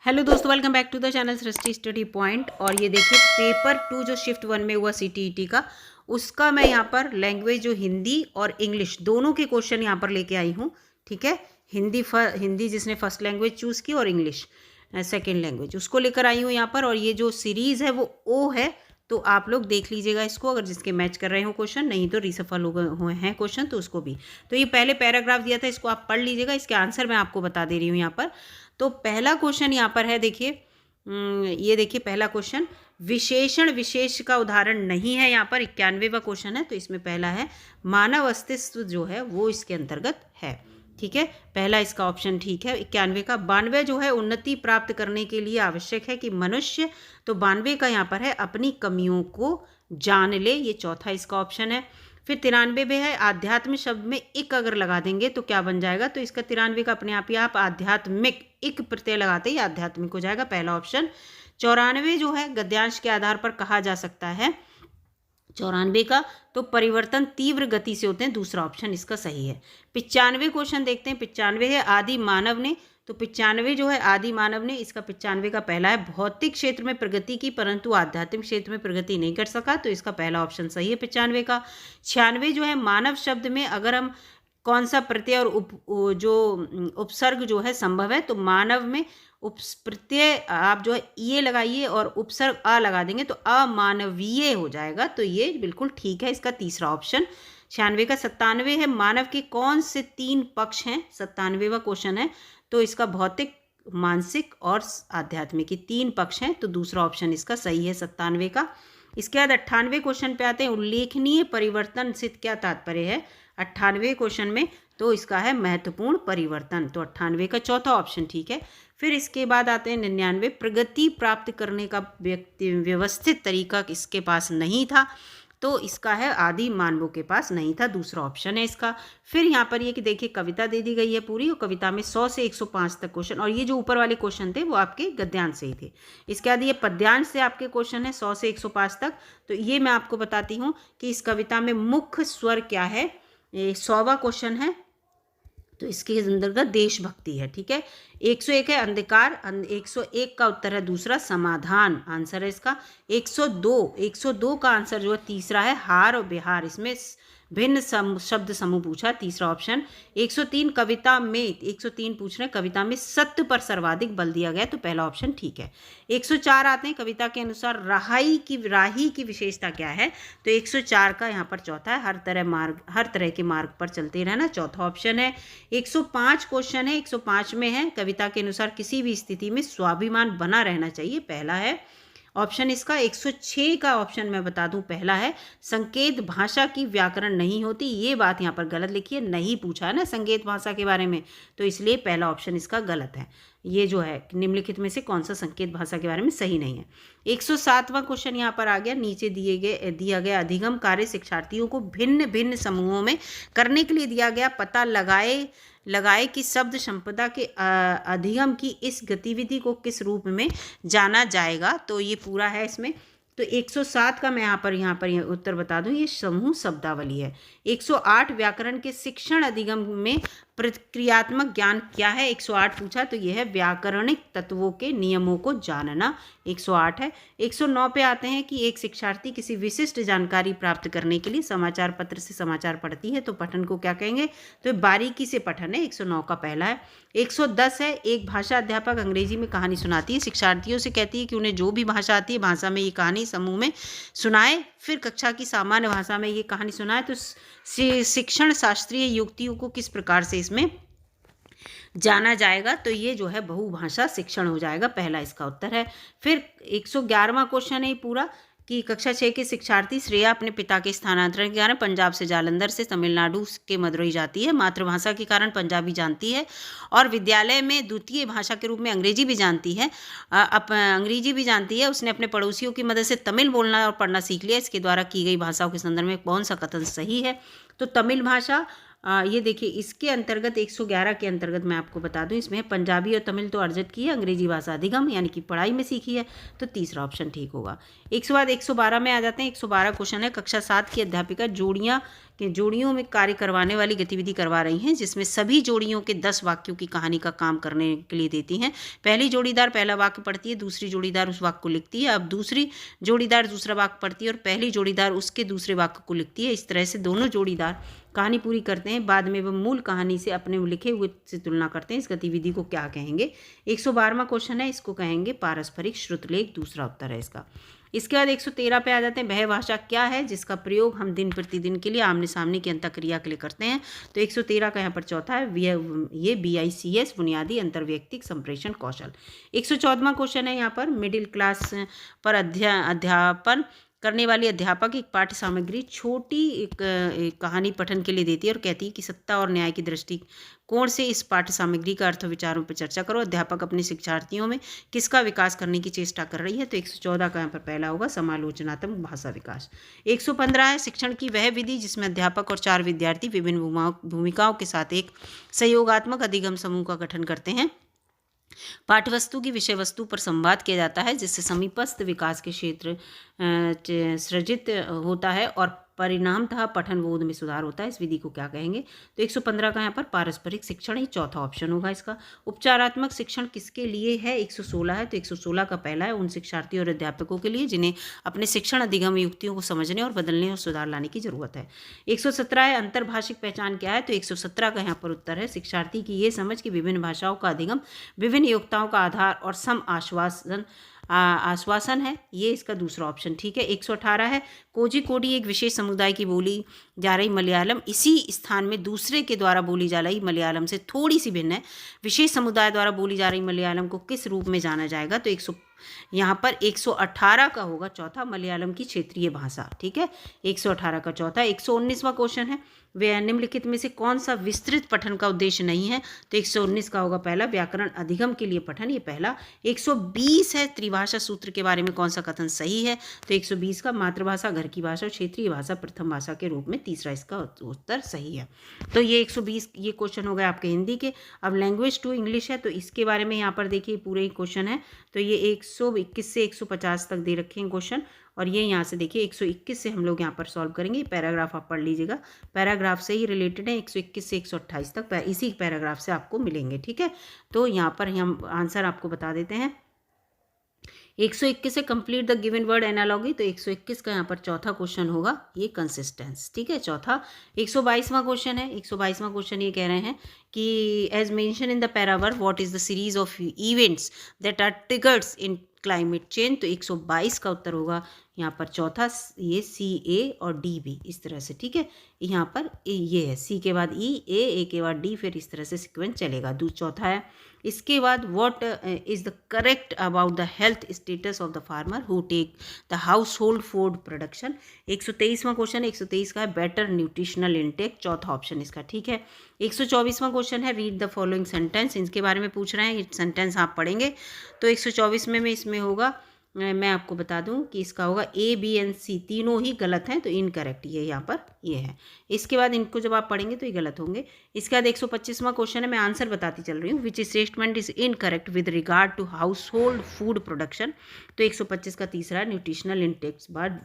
Hello दोस्तों, welcome back to the channel Srishti study point. और ये देखिए पेपर 2 जो शिफ्ट 1 में हुआ सीटीईटी का, उसका मैं यहाँ पर लैंग्वेज जो हिंदी और इंग्लिश दोनों के क्वेश्चन यहाँ पर लेके आई हूँ। ठीक है, हिंदी जिसने फर्स्ट लैंग्वेज चूज़ की और इंग्लिश सेकेंड लैंग्वेज, उसको लेकर आई हूँ यहाँ पर। और ये जो सीरीज़ है वो ओ है, तो आप लोग देख लीजिएगा इसको, अगर जिसके मैच कर रहे हो क्वेश्चन, नहीं तो रीसफल हुए हैं क्वेश्चन तो उसको भी। तो ये पहले पैराग्राफ दिया था, इसको आप पढ़ लीजिएगा, इसके आंसर मैं आपको बता दे रही हूँ यहाँ पर। तो पहला क्वेश्चन यहाँ पर है, देखिए ये देखिए पहला क्वेश्चन, विशेषण विशेष का उदाहरण नहीं है। यहाँ पर 91वां क्वेश्चन है, तो इसमें पहला है मानव अस्तित्व जो है वो इसके अंतर्गत है। ठीक है, पहला इसका ऑप्शन ठीक है 91 का। 92 जो है उन्नति प्राप्त करने के लिए आवश्यक है कि मनुष्य, तो 92 का यहाँ पर है अपनी कमियों को जान ले, ये चौथा इसका ऑप्शन है। फिर 93 में है आध्यात्म शब्द में इक अगर लगा देंगे तो क्या बन जाएगा, तो इसका 93 का अपने आप ही आप आध्यात्मिक इक प्रत्यय लगाते ही आध्यात्मिक हो जाएगा, पहला ऑप्शन। 94 जो है गद्यांश के आधार पर कहा जा सकता है 94 का, तो परिवर्तन तीव्र गति से होते हैं, दूसरा ऑप्शन इसका सही है। 95 क्वेश्चन देखते हैं, 95 है आदि मानव ने, तो 95 जो है आदि मानव ने, इसका 95 का पहला है भौतिक क्षेत्र में प्रगति की परंतु आध्यात्मिक क्षेत्र में प्रगति नहीं कर सका, तो इसका पहला ऑप्शन सही है 95 का। 96 जो है मानव शब्द में अगर हम कौन सा प्रत्यय और जो उपसर्ग जो है संभव है, तो मानव में प्रत्यय आप जो है ये लगाइए और उपसर्ग अ लगा देंगे तो अमानवीय हो जाएगा, तो ये बिल्कुल ठीक है, इसका तीसरा ऑप्शन। 96 का 97 है मानव के कौन से 3 पक्ष हैं, 97वां क्वेश्चन है, तो इसका भौतिक, मानसिक और आध्यात्मिक के 3 पक्ष हैं, तो दूसरा ऑप्शन इसका सही है 97 का। इसके बाद 98 क्वेश्चन पे आते हैं, उल्लेखनीय परिवर्तन से क्या तात्पर्य है 98 क्वेश्चन में, तो इसका है महत्वपूर्ण परिवर्तन, तो 98 का चौथा ऑप्शन ठीक है। फिर इसके बाद आते हैं 99, प्रगति प्राप्त करने का व्यवस्थित तरीका इसके पास नहीं था, तो इसका है आदि मानवों के पास नहीं था, दूसरा ऑप्शन है इसका। फिर यहाँ पर ये कि देखिए कविता दे दी गई है पूरी, और कविता में 100 से 105 तक क्वेश्चन, और ये जो ऊपर वाले क्वेश्चन थे वो आपके गद्यांश से ही थे। इसके बाद ये पद्यांश से आपके क्वेश्चन है 100 से 105 तक, तो ये मैं आपको बताती हूँ कि इस कविता में मुख्य स्वर क्या है। 100वां क्वेश्चन है, तो इसके अंतर्गत देशभक्ति है। ठीक है, 101 है अंधकार, 101 का उत्तर है दूसरा समाधान, आंसर है इसका। 102 का आंसर जो है तीसरा है हार और बिहार, इसमें भिन्न शब्द समूह पूछा, तीसरा ऑप्शन। 103 कविता में, 103 पूछ रहे हैं कविता में सत्य पर सर्वाधिक बल दिया गया, तो पहला ऑप्शन ठीक है। 104 आते हैं कविता के अनुसार राही की विशेषता क्या है, तो 104 का यहाँ पर चौथा है हर तरह के मार्ग पर चलते रहना, चौथा ऑप्शन है। 105 क्वेश्चन है, 105 में है कविता के अनुसार किसी भी स्थिति में स्वाभिमान बना रहना चाहिए, पहला है ऑप्शन इसका। 106 का ऑप्शन मैं बता दूं पहला है संकेत भाषा की व्याकरण नहीं होती, ये बात यहाँ पर गलत लिखी है, नहीं पूछा है ना संकेत भाषा के बारे में, तो इसलिए पहला ऑप्शन इसका गलत है। ये जो है निम्नलिखित में से कौन सा संकेत भाषा के बारे में सही नहीं है। 107वां क्वेश्चन यहाँ पर आ गया, नीचे दिया गया अधिगम कार्य शिक्षार्थियों को भिन्न भिन्न समूहों में करने के लिए दिया गया, पता लगाए कि शब्द संपदा के अधिगम की इस गतिविधि को किस रूप में जाना जाएगा, तो ये पूरा है इसमें। तो 107 का मैं यहाँ पर उत्तर बता दूं, ये समूह शब्दावली है। 108 व्याकरण के शिक्षण अधिगम में प्रक्रियात्मक ज्ञान क्या है, 108 पूछा, तो यह है व्याकरणिक तत्वों के नियमों को जानना, 108 है। 109 पे आते हैं कि एक शिक्षार्थी किसी विशिष्ट जानकारी प्राप्त करने के लिए समाचार पत्र से समाचार पढ़ती है, तो पठन को क्या कहेंगे, तो बारीकी से पठन है, 109 का पहला है। 110 है एक भाषा अध्यापक अंग्रेजी में कहानी सुनाती है, शिक्षार्थियों से कहती है कि उन्हें जो भी भाषा आती है भाषा में ये कहानी समूह में सुनाए, फिर कक्षा की सामान्य भाषा में ये कहानी सुनाए, तो शिक्षण शास्त्रीय युक्तियों को किस प्रकार से इसमें जाना जाएगा, तो ये जो है बहुभाषा शिक्षण हो जाएगा, पहला इसका उत्तर है। फिर 111वां क्वेश्चन है पूरा कि कक्षा 6 के शिक्षार्थी श्रेया अपने पिता के स्थानांतरण के कारण पंजाब से जालंधर से तमिलनाडु के मदुरई जाती है, मातृभाषा के कारण पंजाबी जानती है और विद्यालय में द्वितीय भाषा के रूप में अंग्रेजी भी जानती है, अंग्रेजी भी जानती है। उसने अपने पड़ोसियों की मदद से तमिल बोलना और पढ़ना सीख लिया, इसके द्वारा की गई भाषाओं के संदर्भ में कौन सा कथन सही है, तो तमिल भाषा। ये देखिए इसके अंतर्गत 111 के अंतर्गत मैं आपको बता दूं, इसमें पंजाबी और तमिल तो अर्जित की है, अंग्रेजी भाषा अधिगम यानी कि पढ़ाई में सीखी है, तो तीसरा ऑप्शन ठीक होगा। 112 में आ जाते हैं। 112 क्वेश्चन है कक्षा 7 की अध्यापिका जोड़ियाँ कि जोड़ियों में कार्य करवाने वाली गतिविधि करवा रही हैं, जिसमें सभी जोड़ियों के 10 वाक्यों की कहानी का काम करने के लिए देती हैं। पहली जोड़ीदार पहला वाक्य पढ़ती है, दूसरी जोड़ीदार उस वाक्य को लिखती है। अब दूसरी जोड़ीदार दूसरा वाक्य पढ़ती है और पहली जोड़ीदार उसके दूसरे वाक्य को लिखती है। इस तरह से दोनों जोड़ीदार कहानी पूरी करते हैं। बाद में वह मूल कहानी से अपने लिखे हुए से तुलना करते हैं। इस गतिविधि को क्या कहेंगे? 112वां क्वेश्चन है, इसको कहेंगे पारस्परिक श्रुतलेख। दूसरा उत्तर है इसका। इसके बाद 113 पे आ जाते हैं। वह भाषा क्या है जिसका प्रयोग हम दिन प्रतिदिन के लिए आमने सामने की अंतःक्रिया के लिए करते हैं? तो 113 का यहाँ पर चौथा है, ये BICS बुनियादी अंतर्वैयक्तिक संप्रेषण कौशल। 114वां क्वेश्चन है यहाँ पर, मिडिल क्लास पर अध्यापन करने वाली अध्यापक एक पाठ्य सामग्री छोटी एक कहानी पठन के लिए देती है और कहती है कि सत्ता और न्याय की दृष्टिकोण से इस पाठ्य सामग्री का अर्थ विचारों पर चर्चा करो। अध्यापक अपने शिक्षार्थियों में किसका विकास करने की चेष्टा कर रही है? तो 114 का यहाँ पर पहला होगा, समालोचनात्मक भाषा विकास। 115 है, शिक्षण की वह विधि जिसमें अध्यापक और 4 विद्यार्थी विभिन्न भूमिकाओं के साथ एक सहयोगात्मक अधिगम समूह का गठन करते हैं। पाठ्यवस्तु की विषय वस्तु पर संवाद किया जाता है, जिससे समीपस्थ विकास के क्षेत्र सृजित होता है और परिणामतः पठन बोध में सुधार होता है। इस विधि को क्या कहेंगे? तो 115 का यहाँ पर पारस्परिक शिक्षण ही चौथा ऑप्शन होगा इसका। उपचारात्मक शिक्षण किसके लिए है? 116 है, तो 116 का पहला है उन शिक्षार्थियों और अध्यापकों के लिए जिन्हें अपने शिक्षण अधिगम युक्तियों को समझने और बदलने और सुधार लाने की जरूरत है। 117 है, अंतर्भाषिक पहचान क्या है? तो 117 का यहाँ पर उत्तर है, शिक्षार्थी की ये समझ कि विभिन्न भाषाओं का अधिगम विभिन्न योग्यताओं का आधार और सम आश्वासन है। ये इसका दूसरा ऑप्शन ठीक है। 118 है, कोझिकोडी एक विशेष समुदाय की बोली जा रही मलयालम इसी स्थान में दूसरे के द्वारा बोली जा रही मलयालम से थोड़ी सी भिन्न है। विशेष समुदाय द्वारा बोली जा रही मलयालम को किस रूप में जाना जाएगा? तो यहाँ पर 118 का होगा चौथा, मलयालम की क्षेत्रीय भाषा। ठीक है, 118 का चौथा। 119वां क्वेश्चन है, वे निम्नलिखित में से कौन सा विस्तृत पठन का उद्देश्य नहीं है? तो 119 का होगा पहला, व्याकरण अधिगम के लिए पठन, ये पहला। 120 है, त्रिभाषा सूत्र के बारे में कौन सा कथन सही है? तो 120 का मातृभाषा, घर की भाषा और क्षेत्रीय भाषा प्रथम भाषा के रूप में तीसरा इसका उत्तर सही है। तो ये 120 ये क्वेश्चन हो गए आपके हिंदी के। अब लैंग्वेज 2 इंग्लिश है, तो इसके बारे में यहाँ पर देखिए पूरे ही क्वेश्चन है। तो ये 121 से 150 तक दे रखे हैं क्वेश्चन, और ये यहाँ से देखिए 121 से हम लोग यहाँ पर सॉल्व करेंगे। पैराग्राफ आप पढ़ लीजिएगा, पैराग्राफ से ही रिलेटेड है। 121 से 128 तक इसी पैराग्राफ से आपको मिलेंगे। ठीक है, तो यहाँ पर हम आंसर आपको बता देते हैं। 121 से complete the given word analogy, तो 121 का यहाँ पर चौथा क्वेश्चन होगा ये कंसिस्टेंस। ठीक है, चौथा। 122वां क्वेश्चन है। 122वां क्वेश्चन ये कह रहे हैं कि as mention in the paragraph what is the series of events that are triggers in climate change. तो 122 का उत्तर होगा यहाँ पर चौथा, ये CA और D भी इस तरह से। ठीक है, यहाँ पर ये है C के बाद E, A के बाद D, फिर इस तरह से सीक्वेंस चलेगा। चौथा है। इसके बाद what is the correct about the health status of the farmer who take the house hold food production. 123वां क्वेश्चन है, 123 का है बेटर न्यूट्रिशनल इंटेक, चौथा ऑप्शन इसका। ठीक है, 124वां क्वेश्चन है रीड द फॉलोइंग सेंटेंस, इनके बारे में पूछ रहे हैं, ये सेंटेंस आप पढ़ेंगे। तो 124 में इसमें होगा, मैं आपको बता दूं कि इसका होगा A, B and C तीनों ही गलत हैं, तो इनकरेक्ट ये यहाँ पर ये है। इसके बाद इनको जब आप पढ़ेंगे तो ये गलत होंगे। इसके बाद 125वां क्वेश्चन है, मैं आंसर बताती चल रही हूँ। Which statement is incorrect with regard to house hold food production. तो 125 का तीसरा है न्यूट्रिशनल इंटेक्स बाद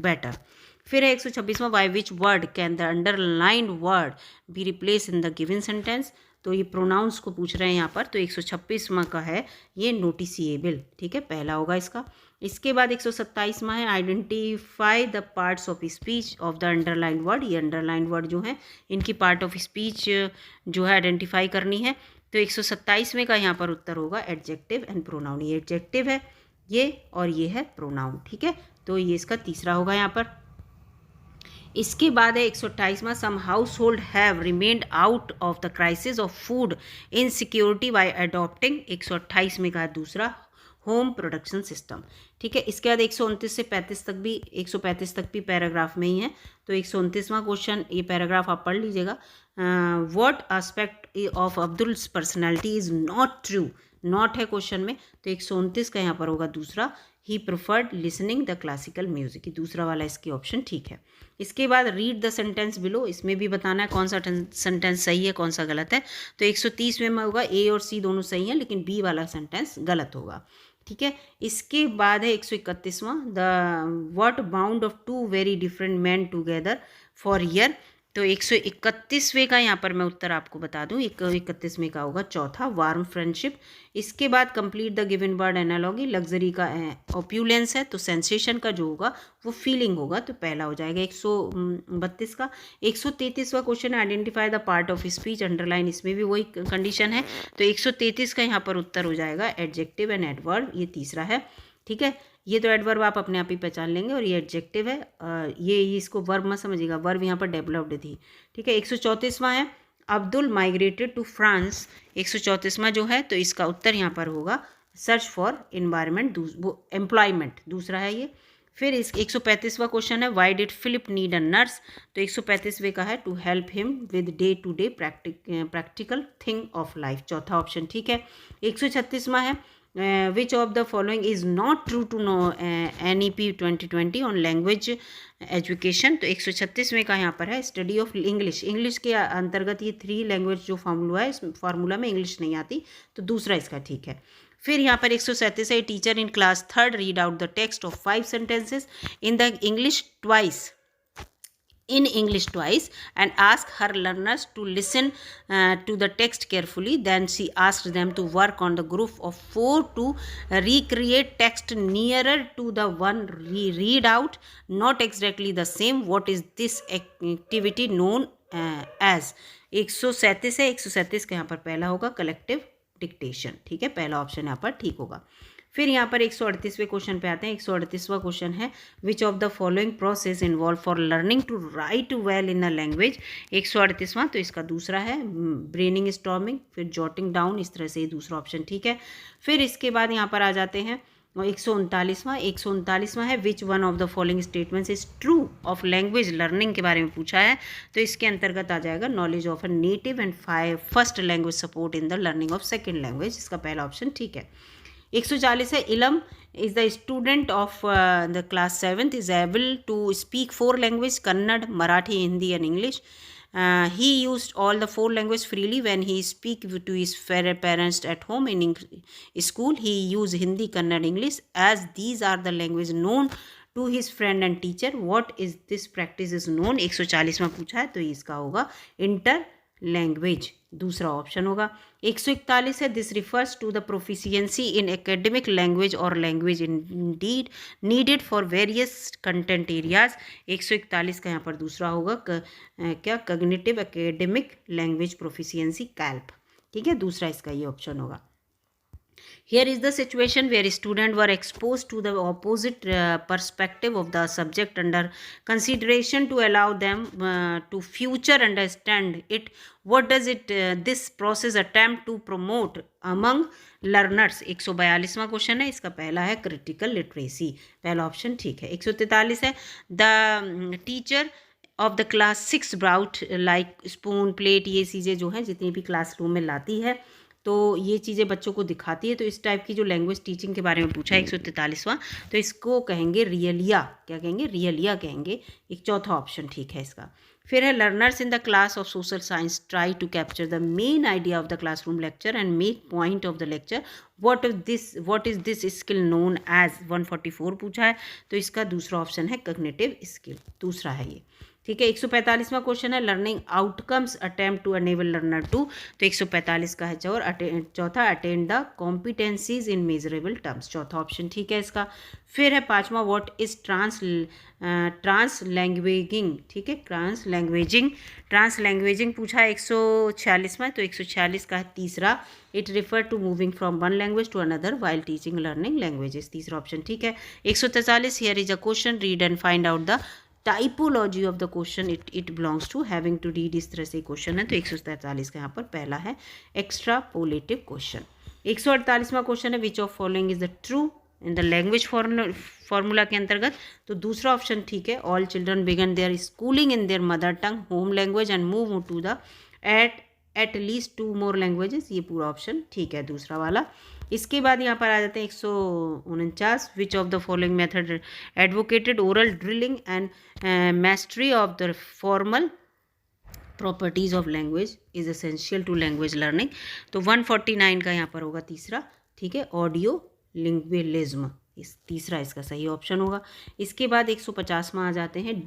बेटर। फिर है 126वां, by which word can the underlined word be replace in the given sentence. तो ये प्रोनाउंस को पूछ रहे हैं यहाँ पर। तो 126वां का है ये नोटिसिएबल। ठीक है, पहला होगा इसका। इसके बाद 127वां है identify the parts of speech of the underline word. ये अंडरलाइन वर्ड जो है इनकी पार्ट ऑफ स्पीच जो है आइडेंटिफाई करनी है। तो 127वें का यहाँ पर उत्तर होगा एडजेक्टिव एंड प्रोनाउन। ये एडजेक्टिव है ये, और ये है प्रोनाउन। ठीक है, तो ये इसका तीसरा होगा यहाँ पर। इसके बाद है 128वां, some household have remained out of the crisis of food insecurity by adopting. 128 में का दूसरा होम प्रोडक्शन सिस्टम। ठीक है, इसके बाद 129 से 35 तक भी 135 तक भी पैराग्राफ में ही है। तो 129वां क्वेश्चन, ये पैराग्राफ आप पढ़ लीजिएगा। What aspect of Abdul's personality is not true, not है क्वेश्चन में। तो 129 का यहाँ पर होगा दूसरा, he preferred listening the classical music, दूसरा वाला इसकी ऑप्शन ठीक है। इसके बाद रीड द सेंटेंस बिलो, इसमें भी बताना है कौन सा सेंटेंस सही है कौन सा गलत है। तो 130 में होगा A और C दोनों सही हैं, लेकिन B वाला सेंटेंस गलत होगा। ठीक है, इसके बाद है 131वां, the what bound of two very different man together for year. तो 131वें का यहाँ पर मैं उत्तर आपको बता दूँ, 131वें का होगा चौथा, वार्म फ्रेंडशिप। इसके बाद complete the given word analogy, luxury का ऑप्यूलेंस है तो सेंसेशन का जो होगा वो फीलिंग होगा, तो पहला हो जाएगा 132 का। 133वां क्वेश्चन है identify the part of speech, underline, इसमें भी वही कंडीशन है, तो 133 का यहाँ पर उत्तर हो जाएगा एडजेक्टिव एंड एडवर्ब, ये तीसरा है। ठीक है, ये तो एडवर्ब आप अपने आप ही पहचान लेंगे, और ये एडजेक्टिव है, ये इसको वर्ब मत समझिएगा, वर्ब यहाँ पर डेवलप्ड थी। ठीक है, 134वां है अब्दुल माइग्रेटेड टू फ्रांस, 134वां जो है, तो इसका उत्तर यहाँ पर होगा सर्च फॉर एनवायरनमेंट, वो एम्प्लॉयमेंट, दूसरा है ये। फिर इस 135वां क्वेश्चन है why did Philip need a nurse, तो 135वें का है to help him with day to day practical thing of life, चौथा ऑप्शन। ठीक है, 136वां है which of the following is not true to know NEP 2020 on language education, तो 136वें का यहाँ पर है स्टडी ऑफ इंग्लिश, इंग्लिश के अंतर्गत ये 3 लैंग्वेज जो फार्मूला है, इस फार्मूला में इंग्लिश नहीं आती, तो दूसरा इसका ठीक है। फिर यहाँ पर 137 है teacher in class 3rd read out the text of 5 sentences in the English twice and ask her learners to listen to the text carefully. Then she asked them to work on the group of 4 to recreate text nearer to the one read out, not exactly the same. What is this activity known as? 137 है, 137 का यहाँ पर पहला होगा collective dictation. ठीक है, पहला option यहाँ पर ठीक होगा। फिर यहाँ पर 138वें क्वेश्चन पे आते हैं। 138वां क्वेश्चन है which of the following process involve for learning to write well in a language, 138वां, तो इसका दूसरा है ब्रेनिंग स्टॉर्मिंग, फिर जॉटिंग डाउन, इस तरह से ये दूसरा ऑप्शन ठीक है। फिर इसके बाद यहाँ पर आ जाते हैं 139वां है which one of the following statements is true of language learning के बारे में पूछा है, तो इसके अंतर्गत आ जाएगा knowledge of a native and first language support in the learning of second language, इसका पहला ऑप्शन ठीक है। 140 है Ilam is the student of the class 7th is able to speak 4 language, Kannada, Marathi, Hindi and English. He used all the 4 languages freely when he speak to his parents at home. In school he used Hindi, Kannada, English as these are the languages known to his friend and teacher. What is this practice is known? 140 में पूछा है तो इसका होगा inter language, दूसरा option होगा। 141 है this refers to the proficiency in academic language और language indeed needed for various content areas, 141 का यहाँ पर दूसरा होगा क्या cognitive academic language proficiency CALP. ठीक है, दूसरा इसका ये ऑप्शन होगा। Here is the situation where students were exposed to the opposite perspective of the subject under consideration to allow them to future understand it. What does this process attempt to promote among learners? 142वां question है, इसका पहला है critical literacy, पहला option ठीक है। 143 है the teacher of the class 6 brought like spoon plate, ये चीज़ें जो हैं जितनी भी क्लासरूम में लाती है तो ये चीज़ें बच्चों को दिखाती है, तो इस टाइप की जो लैंग्वेज टीचिंग के बारे में पूछा है 143वां, तो इसको कहेंगे रियलिया, क्या कहेंगे रियलिया कहेंगे, एक चौथा ऑप्शन ठीक है इसका। फिर है learners in the class of social science try to capture the main idea of the classroom lecture and make point of the lecture, what is this skill known as, 144 पूछा है तो इसका दूसरा ऑप्शन है कॉग्निटिव स्किल, दूसरा है ये। ठीक है, 145वां क्वेश्चन है learning outcomes attempt to enable learner to, तो 145 का है चौथा attend the competencies in measurable terms, चौथा ऑप्शन ठीक है इसका। फिर है 5वां व्हाट इज ट्रांसलैंग्वेजिंग, ठीक है, ट्रांसलैंग्वेजिंग पूछा है 146वां, तो 146 का है तीसरा it refer to moving from one language to another while teaching learning languages, तीसरा ऑप्शन ठीक है। 143 here is a question read and find out the typology of the question it belongs to having to read, इस तरह से question है, तो 143 का यहाँ पर पहला है एक्स्ट्रापोलेटिव क्वेश्चन। 148वां क्वेश्चन है which of following is the true in the language formula के अंतर्गत, तो दूसरा ऑप्शन ठीक है all children begin their schooling in their mother tongue home language and move to the at least 2 more languages, ये पूरा option ठीक है दूसरा वाला। इसके बाद यहाँ पर आ जाते हैं 149 which of the following method advocated oral drilling and mastery of the formal properties of language is essential to language learning, तो 149 का यहाँ पर होगा तीसरा ठीक है ऑडियो लिंग्विलिज्म, इस तीसरा इसका सही ऑप्शन होगा। इसके बाद 150वां आ जाते हैं,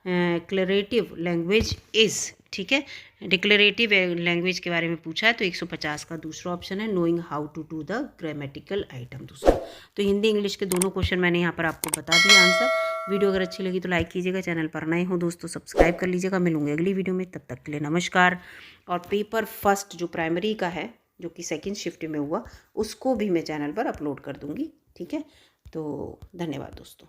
डिक्लेरेटिव लैंग्वेज इज़, ठीक है, डिक्लेरेटिव लैंग्वेज के बारे में पूछा है तो 150 का दूसरा ऑप्शन है knowing how to do the grammatical item दूसरा। तो हिंदी इंग्लिश के दोनों क्वेश्चन मैंने यहाँ पर आपको बता दिया आंसर। वीडियो अगर अच्छी लगी तो लाइक कीजिएगा, चैनल पर नए हो दोस्तों सब्सक्राइब कर लीजिएगा। मिलूंगे अगली वीडियो में, तब तक के लिए नमस्कार। और पेपर फर्स्ट जो प्राइमरी का है जो कि सेकेंड शिफ्ट में हुआ, उसको भी मैं चैनल पर अपलोड कर दूँगी, ठीक है। तो धन्यवाद दोस्तों।